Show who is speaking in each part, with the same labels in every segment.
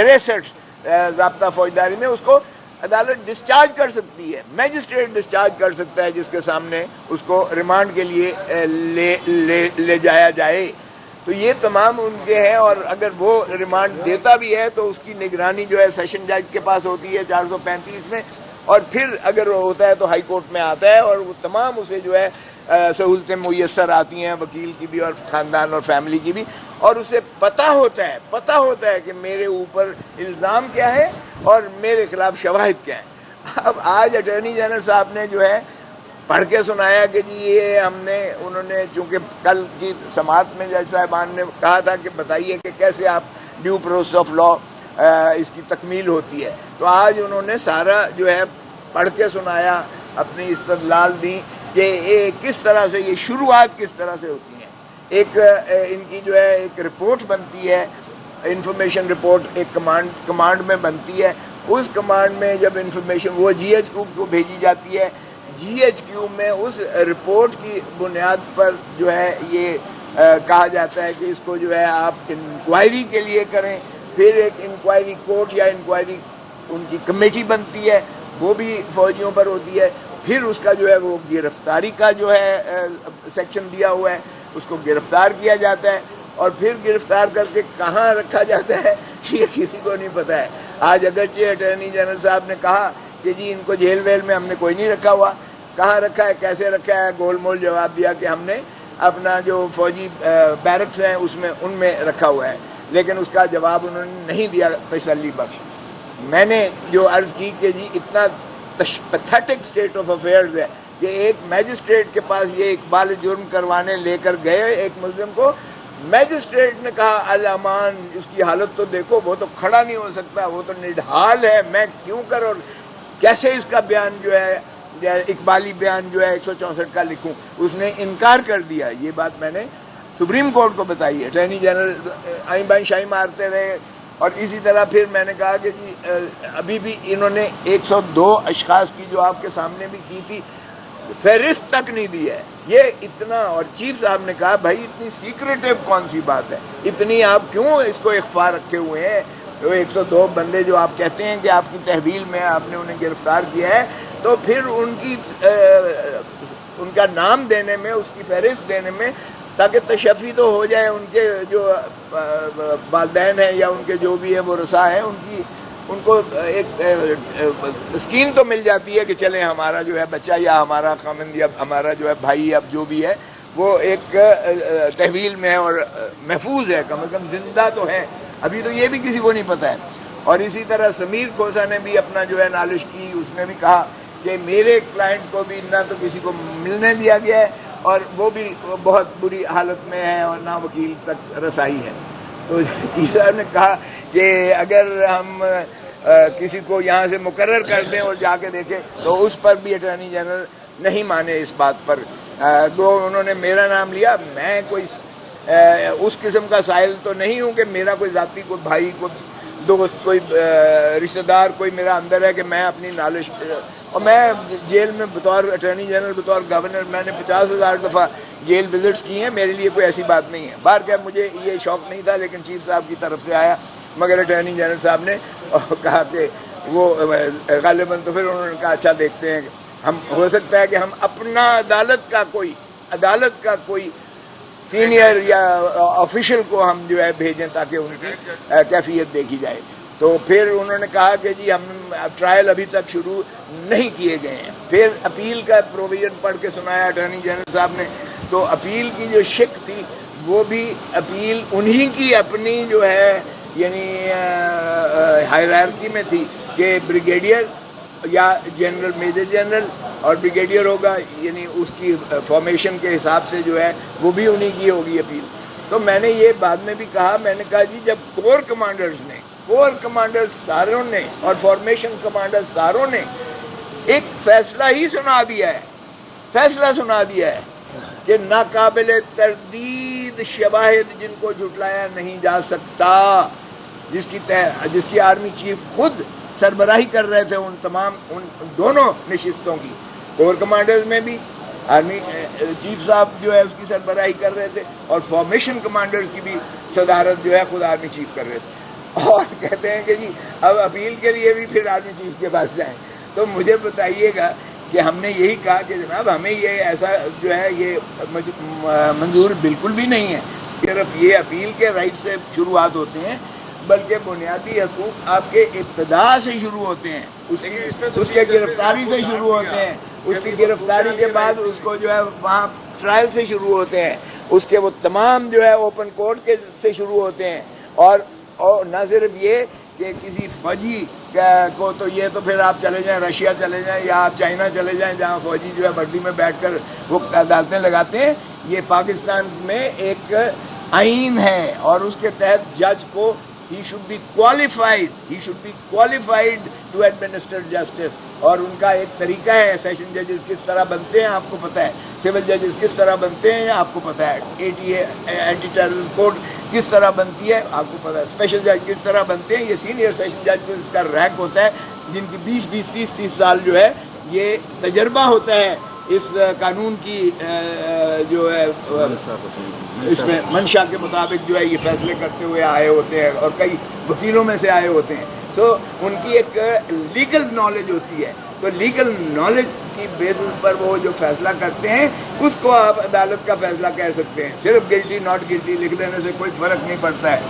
Speaker 1: 63 ضابطہ فوجداری میں، اس کو عدالت ڈسچارج کر سکتی ہے، میجسٹریٹ ڈسچارج کر سکتا ہے جس کے سامنے اس کو ریمانڈ کے لیے لے جایا جائے. تو یہ تمام ان کے ہیں، اور اگر وہ ریمانڈ دیتا بھی ہے تو اس کی نگرانی جو ہے سیشن جج کے پاس ہوتی ہے 435 میں، اور پھر اگر وہ ہوتا ہے تو ہائی کورٹ میں آتا ہے، اور وہ تمام اسے جو ہے سہولتیں میسر آتی ہیں، وکیل کی بھی اور خاندان اور فیملی کی بھی، اور اسے پتہ ہوتا ہے کہ میرے اوپر الزام کیا ہے اور میرے خلاف شواہد کیا ہیں. اب آج اٹارنی جنرل صاحب نے جو ہے پڑھ کے سنایا کہ جی یہ انہوں نے چونکہ کل کی سماعت میں جج صاحبان نے کہا تھا کہ بتائیے کہ کیسے آپ ڈیو پروسیس آف لا اس کی تکمیل ہوتی ہے، تو آج انہوں نے سارا جو ہے پڑھ کے سنایا، اپنی استدلال دی کہ کس طرح سے یہ شروعات کس طرح سے ہوتی ہیں. ایک ان کی جو ہے ایک رپورٹ بنتی ہے، انفارمیشن رپورٹ ایک کمانڈ میں بنتی ہے. اس کمانڈ میں جب انفارمیشن وہ جی ایچ کیو کو بھیجی جاتی ہے، جی ایچ کیو میں اس رپورٹ کی بنیاد پر جو ہے یہ کہا جاتا ہے کہ اس کو جو ہے آپ انکوائری کے لیے کریں. پھر ایک انکوائری کورٹ یا انکوائری ان کی کمیٹی بنتی ہے، وہ بھی فوجیوں پر ہوتی ہے. پھر اس کا جو ہے وہ گرفتاری کا جو ہے سیکشن دیا ہوا ہے، اس کو گرفتار کیا جاتا ہے، اور پھر گرفتار کر کے کہاں رکھا جاتا ہے یہ کسی کو نہیں پتہ ہے. آج اگرچہ اٹارنی جنرل صاحب نے کہا کہ جی ان کو جیل ویل میں ہم نے کوئی نہیں رکھا ہوا، کہاں رکھا ہے کیسے رکھا ہے، گول مول جواب دیا کہ ہم نے اپنا جو فوجی بیرکس ہیں ان میں رکھا ہوا ہے، لیکن اس کا جواب انہوں نے نہیں دیا تسلی بخش. میں نے جو عرض کی کہ جی اتنا پیتھیٹک سٹیٹ آف افیئرز ہے کہ ایک میجسٹریٹ کے پاس یہ اقبال جرم کروانے لے کر گئے ایک ملزم کو، میجسٹریٹ نے کہا الامان اس کی حالت تو دیکھو، وہ تو کھڑا نہیں ہو سکتا، وہ تو نڈھال ہے، میں کیوں کر اور کیسے اس کا بیان جو ہے اقبالی بیان جو ہے 164 کا لکھوں. اس نے انکار کر دیا. یہ بات میں نے سپریم کورٹ کو بتائی ہے. اٹارنی جنرل آئیں بائیں شائی مارتے رہے، اور اسی طرح پھر میں نے کہا کہ جی ابھی بھی انہوں نے 102 اشخاص کی جو آپ کے سامنے بھی کی تھی فہرست تک نہیں دی ہے. یہ اتنا، اور چیف صاحب نے کہا بھائی اتنی سیکریٹو کون سی بات ہے، اتنی آپ کیوں اس کو اخفا رکھے ہوئے ہیں. 102 بندے جو آپ کہتے ہیں کہ آپ کی تحویل میں آپ نے انہیں گرفتار کیا ہے، تو پھر ان کا نام دینے میں، اس کی فہرست دینے میں، تاکہ تشفی تو ہو جائے ان کے جو والدین ہیں یا ان کے جو بھی ہیں وہ رسا ہیں، ان کو ایک تسکین تو مل جاتی ہے کہ چلیں ہمارا جو ہے بچہ یا ہمارا خامند یا ہمارا جو ہے بھائی اب جو بھی ہے وہ ایک تحویل میں ہے اور محفوظ ہے، کم از کم زندہ تو ہے. ابھی تو یہ بھی کسی کو نہیں پتہ ہے. اور اسی طرح سمیر کھوسا نے بھی اپنا جو ہے نالش کی. اس نے بھی کہا کہ میرے کلائنٹ کو بھی نہ تو کسی کو ملنے دیا گیا ہے، اور وہ بھی بہت بری حالت میں ہے، اور نہ وکیل تک رسائی ہے. تو چیف صاحب نے کہا کہ اگر ہم کسی کو یہاں سے مقرر کر دیں اور جا کے دیکھیں، تو اس پر بھی اٹارنی جنرل نہیں مانے اس بات پر. انہوں نے میرا نام لیا. میں کوئی اس قسم کا سائل تو نہیں ہوں کہ میرا کوئی ذاتی کوئی بھائی، کوئی دوست، کوئی رشتہ دار کوئی میرا اندر ہے کہ میں اپنی نالش، اور میں جیل میں بطور اٹارنی جنرل، بطور گورنر، میں نے 50,000 دفعہ جیل وزٹس کی ہیں. میرے لیے کوئی ایسی بات نہیں ہے. باہر کیا مجھے یہ شوق نہیں تھا، لیکن چیف صاحب کی طرف سے آیا. مگر اٹارنی جنرل صاحب نے کہا کہ وہ غالباً، تو پھر انہوں نے کہا اچھا دیکھتے ہیں، ہم ہو سکتا ہے کہ ہم اپنا عدالت کا کوئی سینئر یا آفیشل کو ہم جو ہے بھیجیں تاکہ ان کی کیفیت دیکھی جائے. تو پھر انہوں نے کہا کہ جی ہم ٹرائل ابھی تک شروع نہیں کیے گئے ہیں. پھر اپیل کا پروویژن پڑھ کے سنایا اٹارنی جنرل صاحب نے. تو اپیل کی جو شق تھی وہ بھی اپیل انہی کی اپنی جو ہے یعنی ہائرارکی میں تھی کہ بریگیڈیئر یا جنرل، میجر جنرل اور بریگیڈیئر ہوگا، یعنی اس کی فارمیشن کے حساب سے جو ہے وہ بھی انہی کی ہوگی اپیل. تو میں نے یہ بعد میں بھی کہا، میں نے کہا جی جب کور کمانڈرز ساروں نے اور فارمیشن کمانڈر ساروں نے ایک فیصلہ سنا دیا ہے کہ ناقابل تردید شواہد جن کو جھٹلایا نہیں جا سکتا، جس کی آرمی چیف خود سربراہی کر رہے تھے ان دونوں نشستوں کی. کور کمانڈرز میں بھی آرمی چیف صاحب جو ہے اس کی سربراہی کر رہے تھے، اور فارمیشن کمانڈرز کی بھی صدارت جو ہے خود آرمی چیف کر رہے تھے. اور کہتے ہیں کہ جی اب اپیل کے لیے بھی پھر آرمی چیف کے پاس جائیں. تو مجھے بتائیے گا کہ ہم نے یہی کہا کہ جناب ہمیں یہ ایسا جو ہے یہ منظور بالکل بھی نہیں ہے. صرف یہ اپیل کے رائٹ سے شروعات ہوتے ہیں، بلکہ بنیادی حقوق آپ کے ابتدا سے شروع ہوتے ہیں، اس کے گرفتاری سے شروع ہوتے ہیں، اس کی گرفتاری کے بعد اس کو جو ہے وہاں ٹرائل سے شروع ہوتے ہیں، اس کے وہ تمام جو ہے اوپن کورٹ کے سے شروع ہوتے ہیں. اور نہ صرف یہ کہ کسی فوجی کو تو یہ تو پھر آپ چلے جائیں رشیا چلے جائیں یا آپ چائنا چلے جائیں جہاں فوجی جو ہے وردی میں بیٹھ کر وہ عدالتیں لگاتے ہیں. یہ پاکستان میں ایک آئین ہے اور اس کے تحت جج کو he should be qualified to administer justice. اور ان کا ایک طریقہ ہے، سیشن ججز کس طرح بنتے ہیں آپ کو پتہ ہے، سول ججز کس طرح بنتے ہیں آپ کو پتہ ہے، ATA اینٹی ٹیررزم کوڈ کس طرح بنتی ہے آپ کو پتہ ہے، اسپیشل جج کس طرح بنتے ہیں. یہ سینئر سیشن جج کا رینک ہوتا ہے جن کی 20-30 سال جو ہے یہ تجربہ ہوتا ہے اس قانون کی جو ہے اس میں منشا کے مطابق جو ہے یہ فیصلے کرتے ہوئے آئے ہوتے ہیں اور کئی وکیلوں میں سے آئے ہوتے ہیں. تو ان کی ایک لیگل نالج ہوتی ہے، تو لیگل نالج کی بیسس پر وہ جو فیصلہ کرتے ہیں اس کو آپ عدالت کا فیصلہ کہہ سکتے ہیں. صرف گلٹی ناٹ گلٹی لکھ دینے سے کوئی فرق نہیں پڑتا ہے.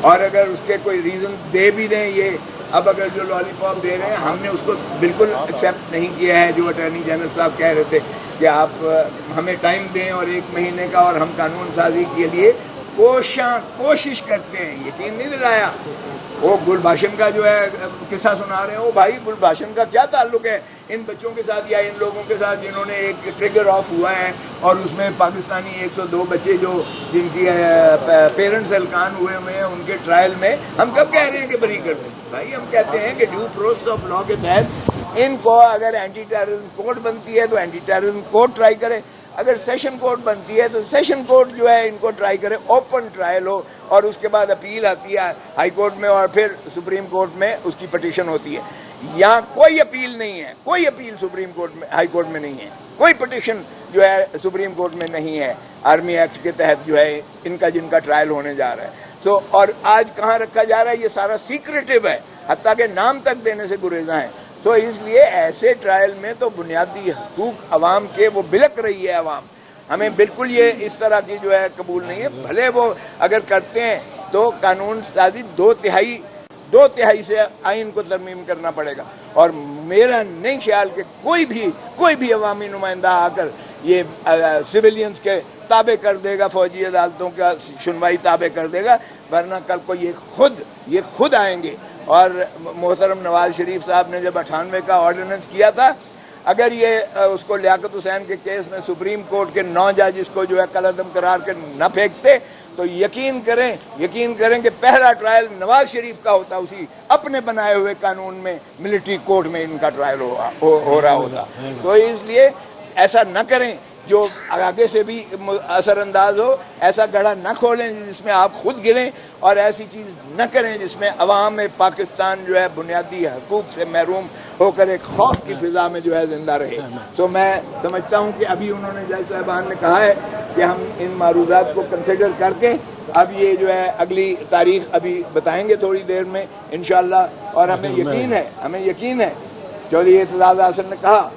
Speaker 1: اور اگر اس کے کوئی ریزن دے بھی دیں، یہ اب اگر جو لالی پاپ دے رہے ہیں ہم نے اس کو بالکل ایکسیپٹ نہیں کیا ہے. جو اٹارنی جنرل صاحب کہہ رہے تھے کہ آپ ہمیں ٹائم دیں اور 1 مہینے کا اور ہم قانون سازی کے لیے کوشش کرتے ہیں، یقین نہیں دلایا. وہ گل بھاشن کا جو ہے قصہ سنا رہے ہیں، وہ بھائی گل بھاشن کا کیا تعلق ہے ان بچوں کے ساتھ یا ان لوگوں کے ساتھ جنہوں نے ایک ٹریگر آف ہوا ہے اور اس میں پاکستانی 102 بچے جو جن کی پیرنٹس ہلکان ہوئے ہیں ان کے ٹرائل میں ہم کب کہہ رہے ہیں کہ بری کر دیں؟ بھائی ہم کہتے ہیں کہ ڈیو پروسیس آف لا کے تحت ان کو اگر اینٹی ٹیررزم کوڈ بنتی ہے تو اینٹی ٹیررزم کوڈ ٹرائی کرے، اگر سیشن کورٹ بنتی ہے تو سیشن کورٹ جو ہے ان کو ٹرائی کرے، اوپن ٹرائل ہو اور اس کے بعد اپیل آتی ہے ہائی کورٹ میں اور پھر سپریم کورٹ میں اس کی پٹیشن ہوتی ہے. یہاں کوئی اپیل نہیں ہے، کوئی اپیل سپریم کورٹ میں ہائی کورٹ میں نہیں ہے، کوئی پٹیشن جو ہے سپریم کورٹ میں نہیں ہے آرمی ایکٹ کے تحت جو ہے ان کا جن کا ٹرائل ہونے جا رہا ہے. تو اور آج کہاں رکھا جا رہا ہے؟ یہ سارا سیکریٹو ہے، حتیٰ کہ نام تک دینے سے گریزاں ہیں. تو اس لیے ایسے ٹرائل میں تو بنیادی حقوق عوام کے وہ بلک رہی ہے عوام. ہمیں بالکل یہ اس طرح کی جو ہے قبول نہیں ہے. بھلے وہ اگر کرتے ہیں تو قانون سازی 2/3 سے آئین کو ترمیم کرنا پڑے گا. اور میرا نہیں خیال کہ کوئی بھی عوامی نمائندہ آ کر یہ سویلینز کے تابع کر دے گا، فوجی عدالتوں کا سنوائی تابع کر دے گا، ورنہ کل کو یہ خود آئیں گے. اور محترم نواز شریف صاحب نے جب 98 کا آرڈیننس کیا تھا، اگر یہ اس کو لیاقت حسین کے کیس میں سپریم کورٹ کے 9 جج اس کو جو ہے کل عدم قرار کے نہ پھینکتے تو یقین کریں کہ پہلا ٹرائل نواز شریف کا ہوتا، اسی اپنے بنائے ہوئے قانون میں ملٹری کورٹ میں ان کا ٹرائل ہو رہا ہوتا. تو اس لیے ایسا نہ کریں جو آگے سے بھی اثر انداز ہو، ایسا گڑھا نہ کھولیں جس میں آپ خود گریں، اور ایسی چیز نہ کریں جس میں عوام پاکستان جو ہے بنیادی حقوق سے محروم ہو کر ایک خوف کی فضا میں جو ہے زندہ رہے. تو میں سمجھتا ہوں کہ ابھی انہوں نے جج صاحبان نے کہا ہے کہ ہم ان معروضات کو کنسیڈر کر کے اب یہ جو ہے اگلی تاریخ ابھی بتائیں گے تھوڑی دیر میں انشاءاللہ. اور ہمیں یقین ہے چودھری اعتزاز احسن نے کہا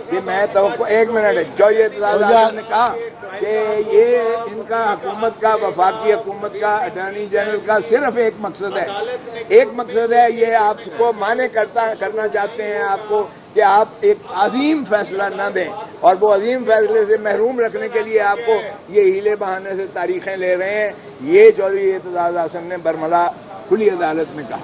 Speaker 1: کہ میں توقع 1 منٹ ہے، چودھری اعتزاز احسن نے کہا کہ یہ ان کا حکومت کا، وفاقی حکومت کا، اٹارنی جنرل کا صرف ایک مقصد ہے، یہ آپ کو مانے کرنا چاہتے ہیں آپ کو کہ آپ ایک عظیم فیصلہ نہ دیں، اور وہ عظیم فیصلے سے محروم رکھنے کے لیے آپ کو یہ ہیلے بہانے سے تاریخیں لے رہے ہیں. یہ چودھری اعتزاز احسن نے برملا کھلی عدالت میں کہا.